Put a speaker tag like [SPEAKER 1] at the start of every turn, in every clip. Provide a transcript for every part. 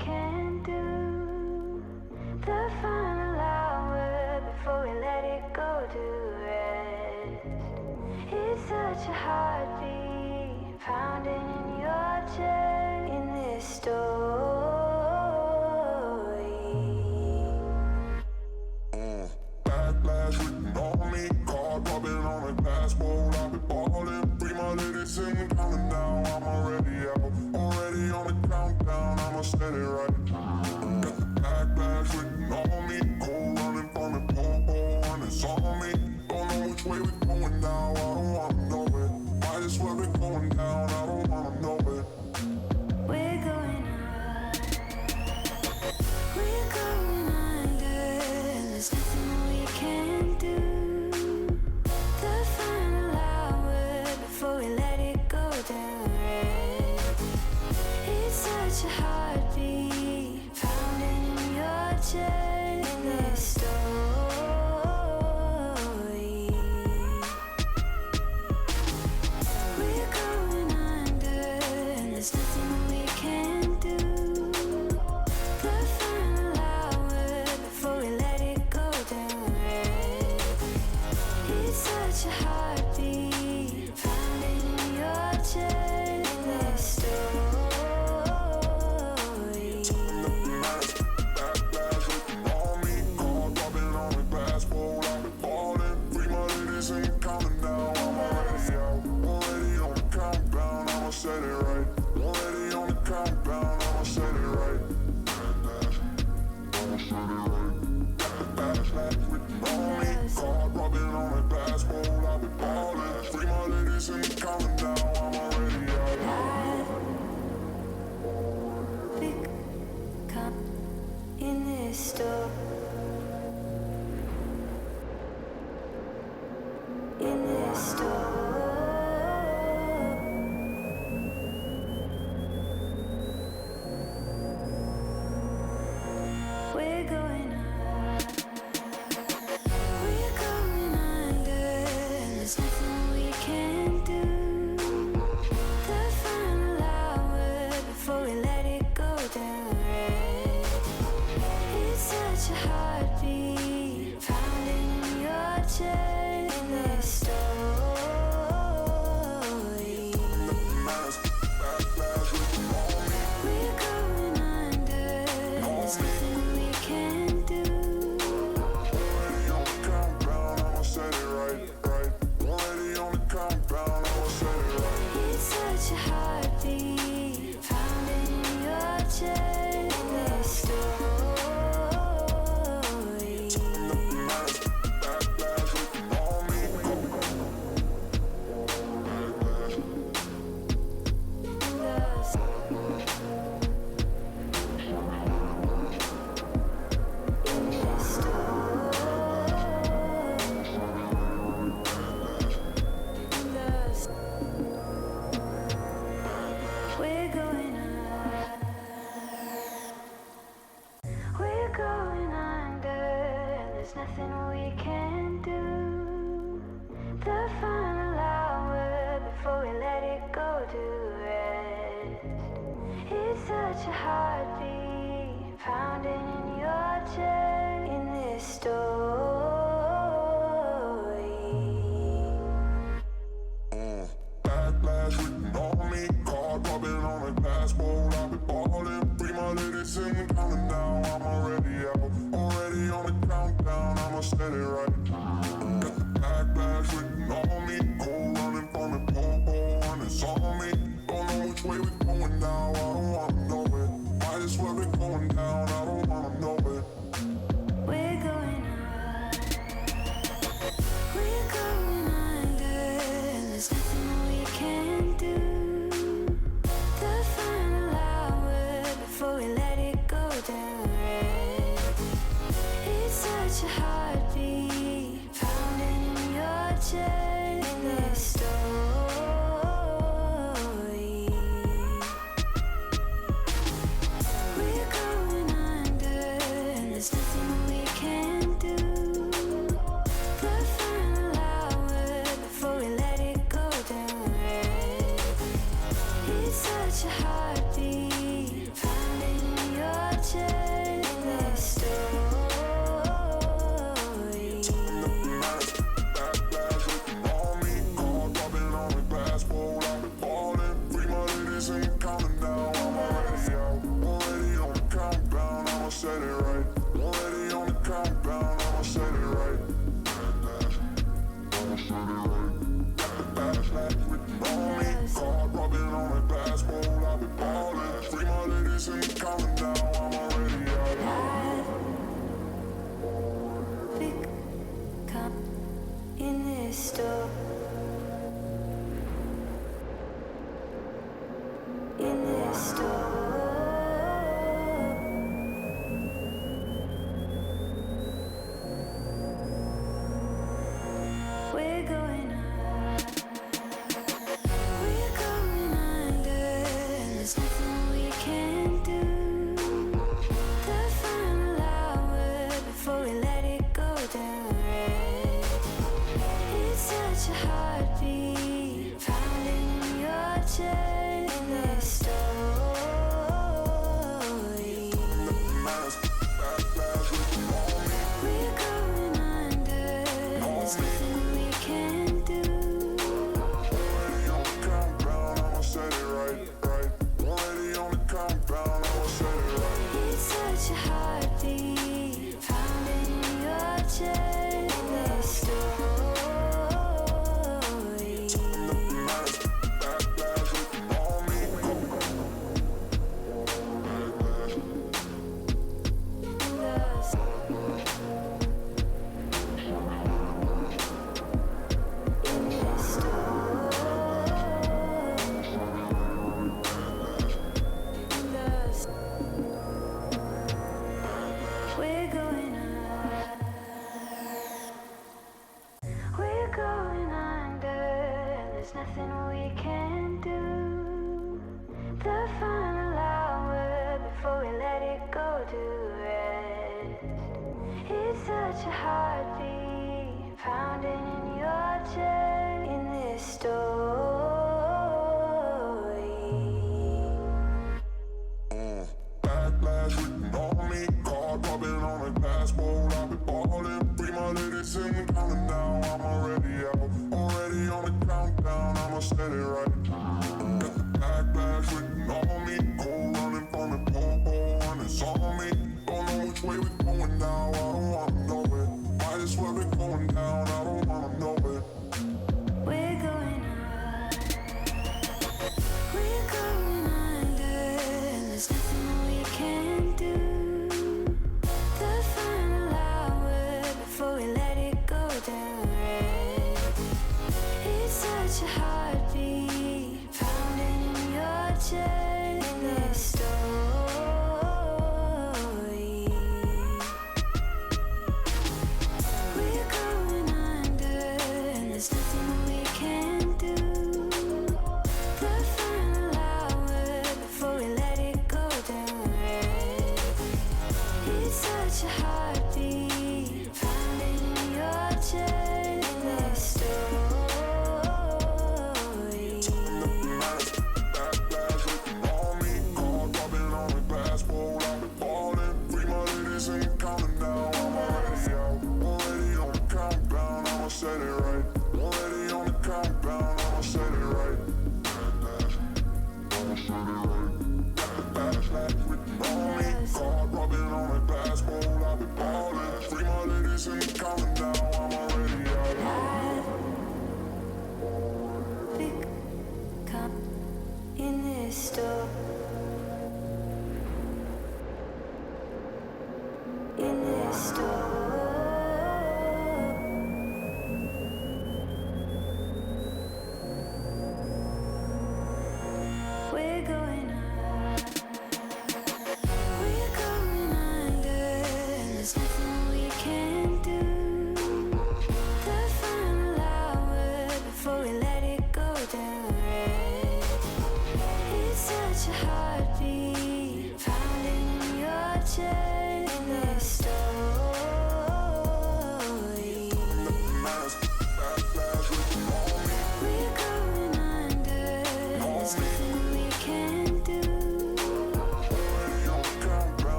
[SPEAKER 1] can do. The final hour before we let it go to rest. It's such a heartbeat pounding in your chest in this story.
[SPEAKER 2] Backlash written on me, card popping on a glass bowl. I've been ballin', free my ladies and counting now. I'm already out, already on the countdown. I'ma set it right. Got the backlash written on me, cold running from the pole, and it's on me. Don't know which way we're going now. I don't wanna know it. Might as well be going down. I don't wanna know it.
[SPEAKER 1] We're going up. We're going under. There's nothing we can do. The final hour before we let it go to rest. It's such a heartbeat pounding in your chest in this story. We're going under, and there's nothing we can do. The final hour before we let it go to rest. It's such a heartbeat pounding in your chest in this story.
[SPEAKER 2] Backlash written on me, card popping on a glass bowl. I've been ballin', free my ladies and counting now. I'm already out, already on the countdown. I'ma set it right. Already on the countdown. I'ma set it right. Backlash, I'ma set it right. Got the backlash written on me, card popping on a glass bowl. I've been ballin', free my ladies and counting now. I'm already out.
[SPEAKER 1] Big cup in this store. In this store. We're going up. We're going under. There's nothing we can do. The final hour before we let it go to rest. It's such a heartbeat pounding in your chest in this story.
[SPEAKER 2] Backlash written on me.
[SPEAKER 1] We're going under. There's nothing we can do.
[SPEAKER 2] Already on the countdown, I'ma set it right, right. Already on the countdown, I'ma set it right.
[SPEAKER 1] It's such a heartbeat pounding in your chest in this story.
[SPEAKER 2] Backlash written on me. Backlash.
[SPEAKER 1] We're going up. We're going under. There's nothing we can do. The final hour before we let it go to rest. It's such a heartbeat pounding in your chest in this story.
[SPEAKER 2] Backlash written on me, card popping on a glass bowl. I've been ballin', free my ladies and counting now. I'm already out, already on the countdown. I'ma set it right. Got the backlash written on me, cold running from the pole, and it's on me. Don't know which way we're going now. I don't wanna know it. Might as well be going down. I don't wanna know it.
[SPEAKER 1] We're going up. We're going under. There's nothing we can do. The final hour before we let it go to rest. It's such a heartbeat pounding in your chest in this story. We're going under. There's nothing we can do. The final hour before we let it go to rest. It's such a heartbeat pounding in your
[SPEAKER 2] set it right. Already on the countdown, I'ma set it right. I'ma set it right. Got the backlash written on me. Card rubbing on my passport, I've been ballin'. Free my ladies and counting down, I'm already out.
[SPEAKER 1] Big cup in this store. In this store. We're going up. We're going under. And there's nothing we can do. The final hour before we let it go to rest. It's such a heartbeat pounding in your chest. In this story. We're going under. There's nothing we can do.
[SPEAKER 2] Already on the countdown, I'ma set it right, right. Already on the countdown, I'ma set it right.
[SPEAKER 1] It's such a heartbeat pounding in your chest. In this story.
[SPEAKER 2] Backlash written on me.
[SPEAKER 1] We're going up. We're going under. There's nothing we can do. The final hour before we let it go to rest. It's such a heartbeat pounding in your chest. In this story.
[SPEAKER 2] Backlash written on me. Card rubbing on my passport, I've been ballin'. Free my ladies and counting down, I'm already out. Already on the countdown, I'ma set it right. Got the backlash written on me. Cold running from the popo, and it's on me. Don't know which way we're going now, I don't wanna know it. Might as well be going down, I don't wanna know it.
[SPEAKER 1] We're going up. We're going under. And there's nothing we can do. The final hour before we let it go to rest. It's such a heartbeat pounding in your chest. In this story. We're going under. And there's nothing we can do. The final hour before we let it go to rest. It's such a heartbeat pounding in your chest. In this story.
[SPEAKER 2] Backlash written on me. Card rubbing on my passport, I've been ballin'. Free my ladies and counting down, I'm already out. Already on the countdown, I'ma set it right. Already on the countdown, I'ma set it right. I'ma set it right. Got the backlash written on me. Card rubbing on my passport, I've been ballin'. Free my ladies and counting down, I'm already out.
[SPEAKER 1] Big cup in this store. In this store. We're going up. We're going under. And there's nothing we can do.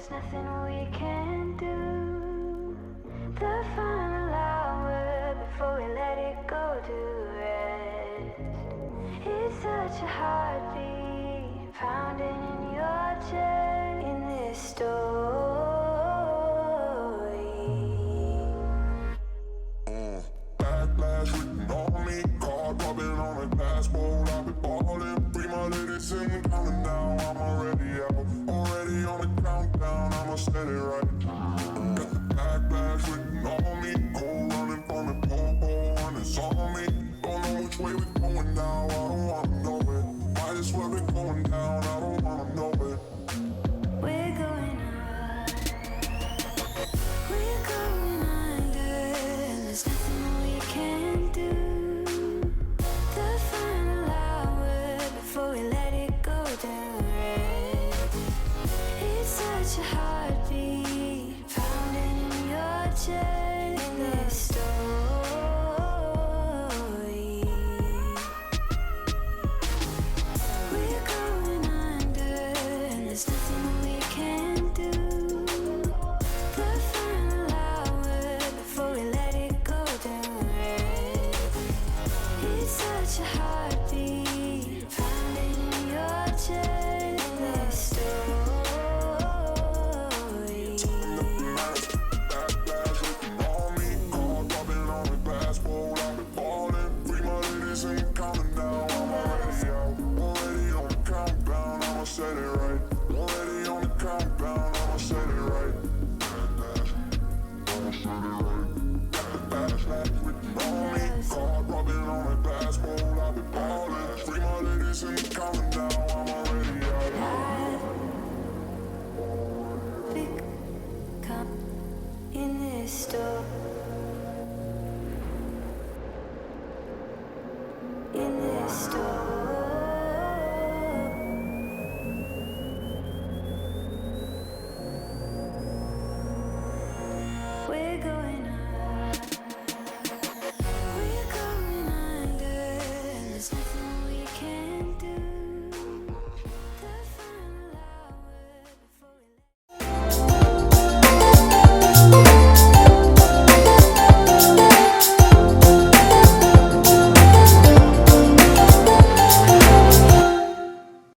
[SPEAKER 1] there's nothing we can do. The final hour before we let it go to rest. It's such a heartbeat pounding in your chest in this story.
[SPEAKER 2] Backlash written on me, card rubbing on a glass bowl. I've been ballin', free my ladies in the counting now. I'm already out, already on the countdown. I'ma set it right. Got the backlash written on me, cold running from the pole, and it's on me. Don't know which way we're going now. I don't wanna know it. Might as well be going down. I don't wanna know it.
[SPEAKER 1] We're going up, we're going under, and there's nothing we can do. The final hour before we let it go to rest. It's such a heartbeat pounding in your chest in this story. We're going under, and there's nothing we can do. The final hour before we let it go to rest. It's such a heartbeat pounding in your chest in this story.
[SPEAKER 2] Backlash written on me, card rubbing on a glass bowl. I've been ballin', free my ladies in the counting now. I'm already out, already on the countdown. I'ma set it right. Already on the countdown. I'ma set it right. Backlash, I'ma set it right. Got the backlash written on me, card rubbing on a glass bowl. I've been ballin', free my ladies in the counting now. I'm already out.
[SPEAKER 1] Come in this store, in this store.